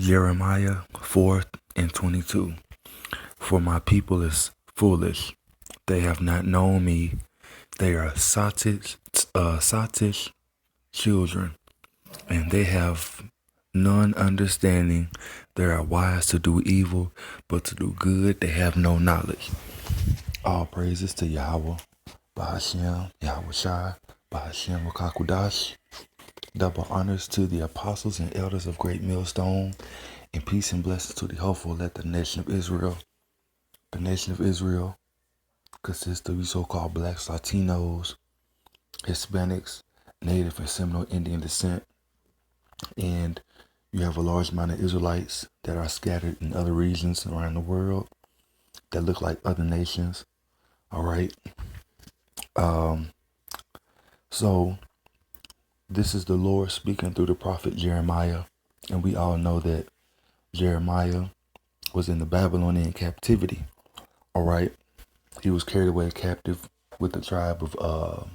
Jeremiah 4:22. For my people is foolish. They have not known me. They are sottish children, and they have none understanding. They are wise to do evil, but to do good they have no knowledge. All praises to Yahweh, Bahashem, Yahweh Shai, Bahashem Wakakudash. Double honors to the apostles and elders of Great Millstone, and peace and blessings to the hopeful. Let the nation of Israel. The nation of Israel consists of so-called blacks, Latinos, Hispanics, Native and Seminole Indian descent, and you have a large amount of Israelites that are scattered in other regions around the world that look like other nations. All right. So this is the Lord speaking through the prophet Jeremiah, and we all know that Jeremiah was in the Babylonian captivity. All right. He was carried away captive with the tribe of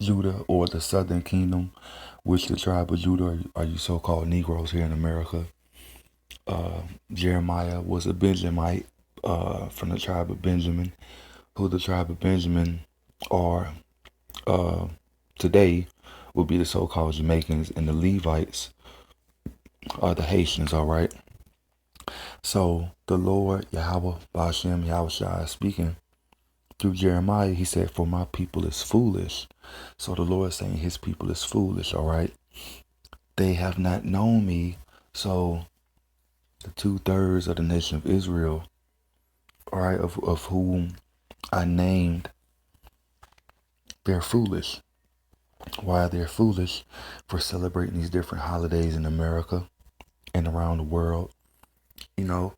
Judah, or the southern kingdom, which the tribe of Judah are you so-called Negroes here in America. Jeremiah was a Benjamite from the tribe of Benjamin, who the tribe of Benjamin are today would be the so-called Jamaicans, and the Levites are the Haitians. All right. So the Lord Yahweh Bashem Yahweh Shai speaking through Jeremiah, he said, for my people is foolish. So the Lord is saying his people is foolish. All right. They have not known me. So the 2/3 of the nation of Israel, all right, of whom I named, they're foolish. Why they're foolish? For celebrating these different holidays in America and around the world. You know,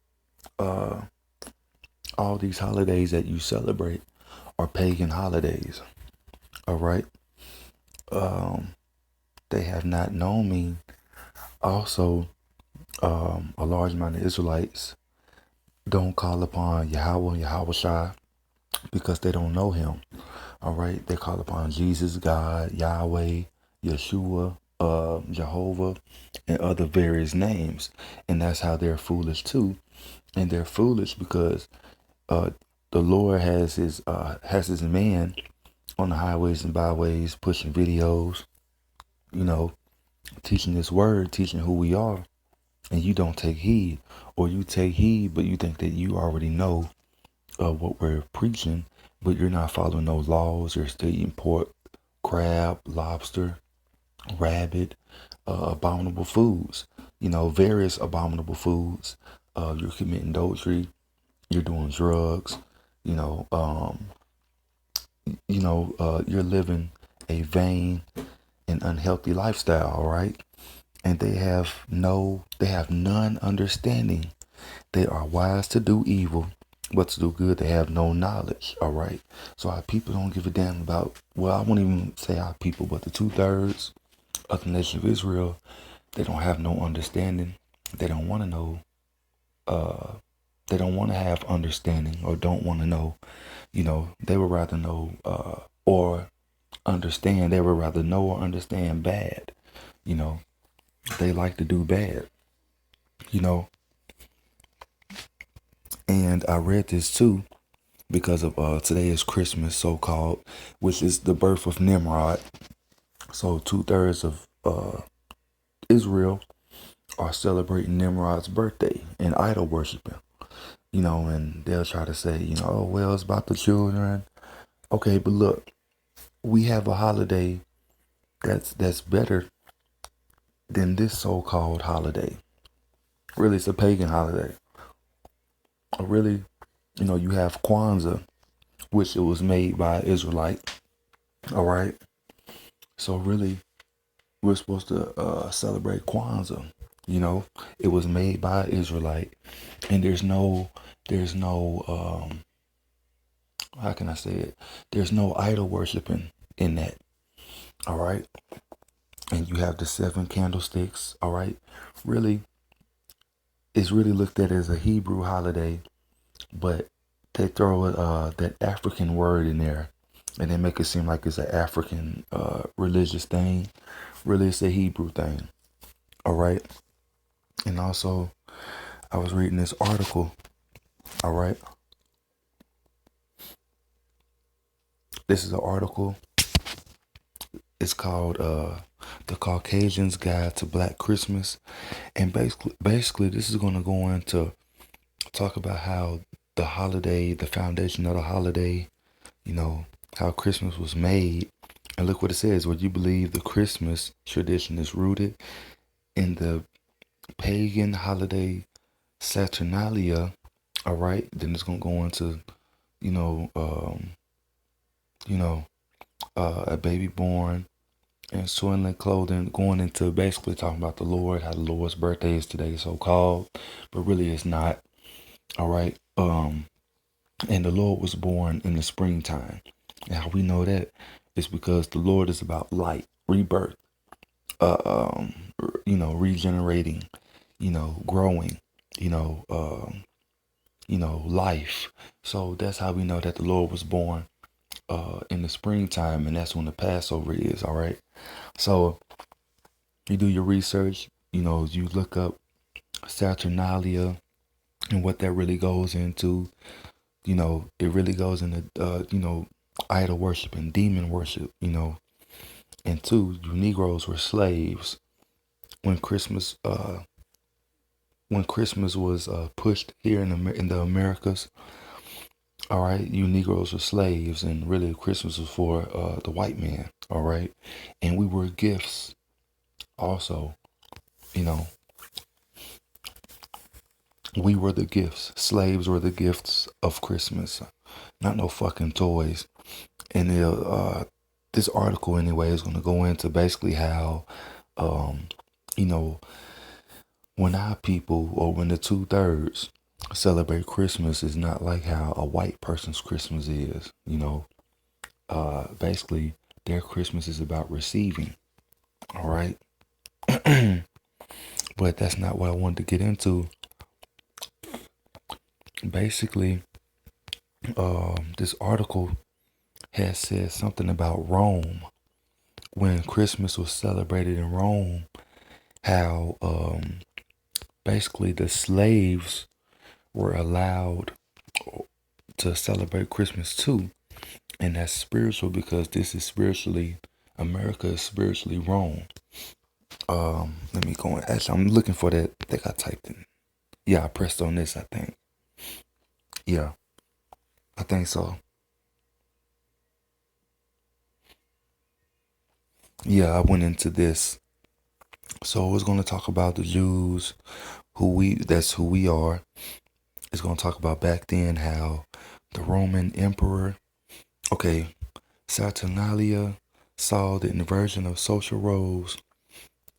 all these holidays that you celebrate are pagan holidays. All right. They have not known me. Also, a large amount of Israelites don't call upon Yahweh Shai, because they don't know him. All right. They call upon Jesus, God, Yahweh, Yeshua, Jehovah, and other various names. And that's how they're foolish too. And they're foolish because the Lord has his man on the highways and byways pushing videos, teaching this word, teaching who we are, and you don't take heed. Or you take heed, but you think that you already know what we're preaching, but you're not following those laws. You're still eating pork, crab, lobster, rabbit, abominable foods, various abominable foods. You're committing adultery, you're doing drugs, you're living a vain and unhealthy lifestyle. All right. And they have none understanding. They are wise to do evil, but to do good they have no knowledge. All right. So our people don't give a damn about, well, I won't even say our people, but the 2/3 of the nation of Israel, they don't have no understanding. They don't want to know. They don't want to have understanding, or don't want to know. They would rather know or understand. They would rather know or understand bad. They like to do bad. And I read this too because of today is Christmas, so-called, which is the birth of Nimrod. So 2/3 of Israel are celebrating Nimrod's birthday and idol worshiping. And they'll try to say, oh, well, it's about the children. Okay, but look, we have a holiday that's better than this so-called holiday. Really, it's a pagan holiday. Really, you have Kwanzaa, which it was made by an Israelite. All right. So really, we're supposed to celebrate Kwanzaa. It was made by an Israelite, and there's no how can I say it? There's no idol worshiping in that. All right. And you have the 7 candlesticks. All right. Really, it's really looked at as a Hebrew holiday, but they throw that African word in there, and they make it seem like it's an African religious thing. Really, it's a Hebrew thing. All right. And also, I was reading this article. All right. This is an article. It's called The Caucasian's Guide to Black Christmas. And basically this is going to go into talk about how the holiday, the foundation of the holiday, you know, how Christmas was made. And look what it says. Would you believe the Christmas tradition is rooted in the pagan holiday Saturnalia? All right. Then it's going to go into, you know, you know, a baby born in swaddling clothing, going into basically talking about the Lord, how the Lord's birthday is today, so called, but really it's not. All right. And the Lord was born in the springtime. And how we know that is because the Lord is about light, rebirth, regenerating, growing, life. So that's how we know that the Lord was born in the springtime, and that's when the Passover is. All right. So you do your research. You look up Saturnalia and what that really goes into. It really goes into, idol worship and demon worship, And two, you Negroes were slaves when Christmas, was pushed here in the Americas. All right, you Negroes were slaves, and really Christmas was for the white man. All right, and we were gifts also. You know, we were the gifts. Slaves were the gifts of Christmas, not no fucking toys. And this article anyway is going to go into basically how, um, you know, when our people or when the 2/3 celebrate Christmas is not like how a white person's Christmas is. Basically their Christmas is about receiving. All right. But that's not what I wanted to get into. Basically, this article has said something about Rome. When Christmas was celebrated in Rome, how basically the slaves were allowed to celebrate Christmas too. And that's spiritual because this is spiritually, America is spiritually Rome. Let me go and actually, I'm looking for that. I think I typed in. Yeah, I pressed on this, I think. Yeah, I think so. Yeah, I went into this. So it's going to talk about the Jews, that's who we are. It's going to talk about back then how the Roman emperor, okay, Saturnalia saw the inversion of social roles.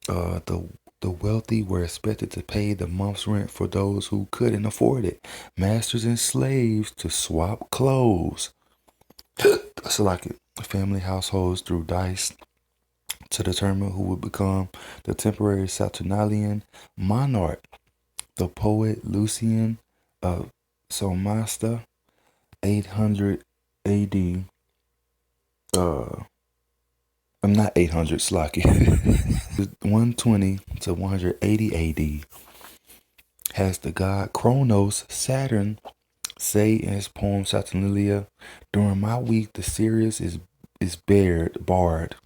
The wealthy were expected to pay the month's rent for those who couldn't afford it. Masters and slaves to swap clothes. So like it. Family households threw dice to determine who would become the temporary Saturnalian monarch. The poet Lucian of Somasta, 800 AD. I'm not 800, Slocky. 120 to 180 AD has the god Kronos, Saturn, say in his poem Saturnalia, during my week the Sirius is barred.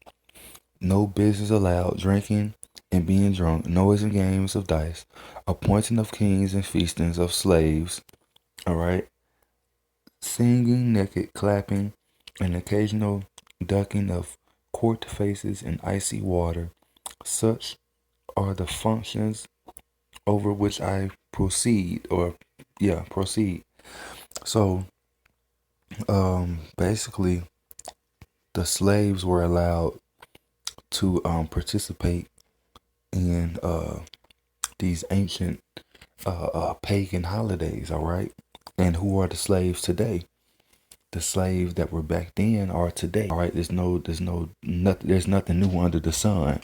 No business allowed, drinking and being drunk, noise and games of dice, appointing of kings and feastings of slaves. All right. Singing, naked, clapping, and occasional ducking of court faces in icy water. Such are the functions over which I proceed. So, basically, the slaves were allowed to participate in these ancient pagan holidays. All right, and who are the slaves today? The slaves that were back then are today. All right, there's nothing new under the sun.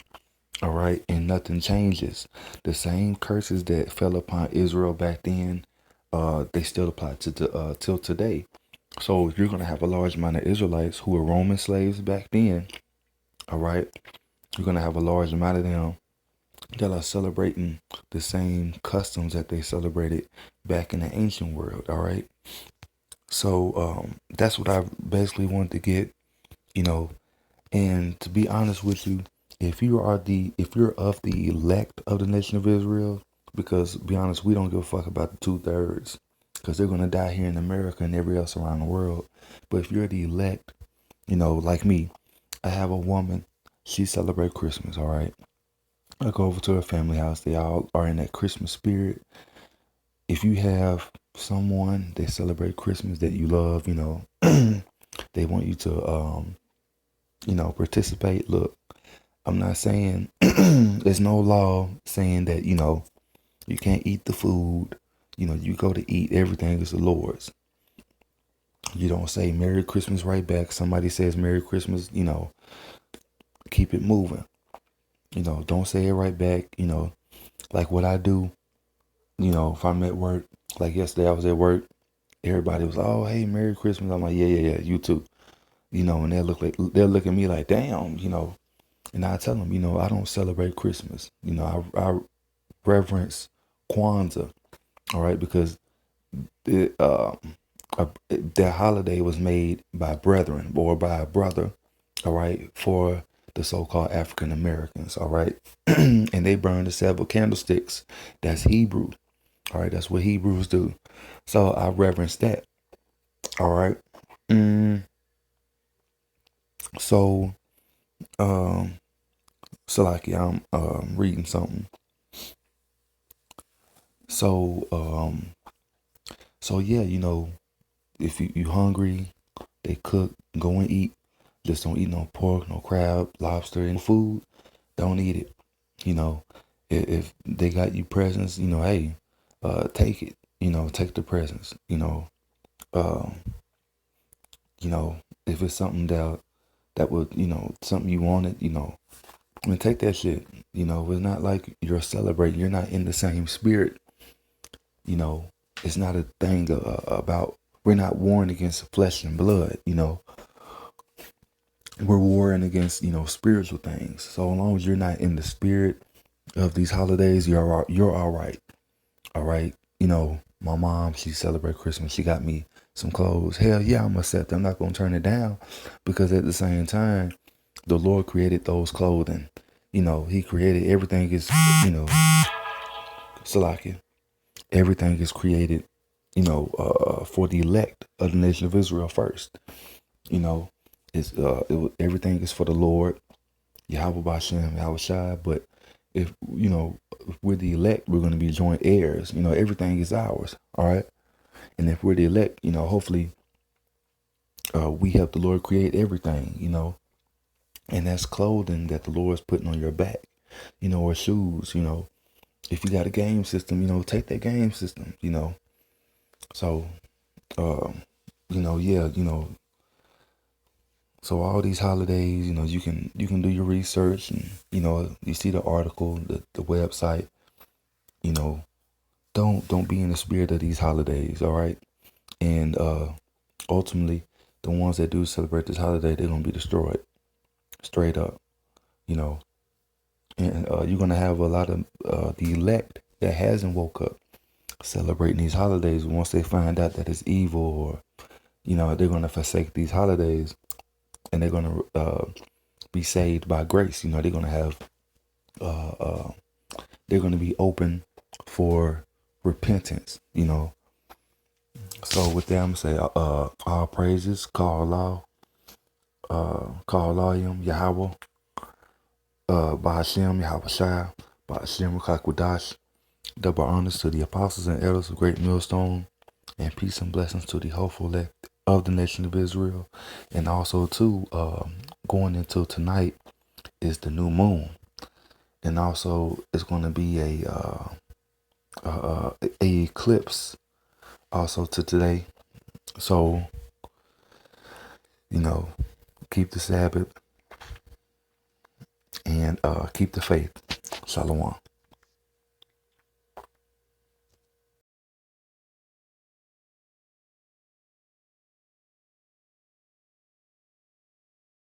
All right, and nothing changes. The same curses that fell upon Israel back then, they still apply to till today. So you're gonna have a large amount of Israelites who were Roman slaves back then. All right, you're gonna have a large amount of them that are celebrating the same customs that they celebrated back in the ancient world. All right. So that's what I basically wanted to get, you know. And to be honest with you, if you're of the elect of the nation of Israel, because to be honest, we don't give a fuck about the 2/3, because they're gonna die here in America and everywhere else around the world. But if you're the elect, like me, I have a woman. She celebrates Christmas. All right. I go over to her family house. They all are in that Christmas spirit. If you have someone that celebrate Christmas that you love, they want you to, participate. Look, I'm not saying there's no law saying that, you can't eat the food. You go to eat, everything is the Lord's. You don't say Merry Christmas right back. Somebody says Merry Christmas, keep it moving. Don't say it right back. Like what I do, if I'm at work, like yesterday I was at work, everybody was, oh, hey, Merry Christmas. I'm like, yeah, you too. And they'll look at me like, damn, and I tell them, I don't celebrate Christmas. I reverence Kwanzaa, all right, because that holiday was made by brethren or by a brother, all right, for the so-called African Americans, all right, and they burn the 7 candlesticks. That's Hebrew, all right, that's what Hebrews do. So I reverence that, all right. So, like, I'm reading something. So, yeah, if you hungry, they cook, go and eat. Just don't eat no pork, no crab, lobster, and food. Don't eat it. If they got you presents, hey, take it. Take the presents. Uh, if it's something that would, something you wanted, I mean, take that shit. It's not like you're celebrating. You're not in the same spirit. It's not a thing about, we're not warring against flesh and blood. We're warring against, spiritual things. So as long as you're not in the spirit of these holidays, you're all right. All right. My mom, she celebrate Christmas. She got me some clothes. Hell yeah, I'm accept. I'm not gonna turn it down, because at the same time, the Lord created those clothing. He created everything is, Salakia. Everything is created, for the elect of the nation of Israel first. You know, everything is for the Lord, Yahweh Bashem, Yahweh Shai. But if we're the elect, we're going to be joint heirs. Everything is ours. All right. And if we're the elect, hopefully we help the Lord create everything, and that's clothing that the Lord's putting on your back, or shoes, if you got a game system, take that game system, So, yeah, so all these holidays, you can do your research, and, you see the article, the website, you know, don't be in the spirit of these holidays. All right. And, ultimately the ones that do celebrate this holiday, they're going to be destroyed straight up, you know, and, you're going to have a lot of, the elect that hasn't woke up celebrating these holidays. Once they find out that it's evil, or, they're going to forsake these holidays, and they're going to, be saved by grace. They're going to have, they're going to be open for repentance, So with that, I'm going to say, all praises, call Allah, Yahweh, Ba'ashem, Yahweh Shai, Ba'ashem, Rukakwadash. Double honors to the apostles and elders of Great Millstone, and peace and blessings to the hopeful elect of the nation of Israel. And also, too, going into tonight is the new moon. And also, it's going to be a eclipse also to today. So, keep the Sabbath and keep the faith. Shalom.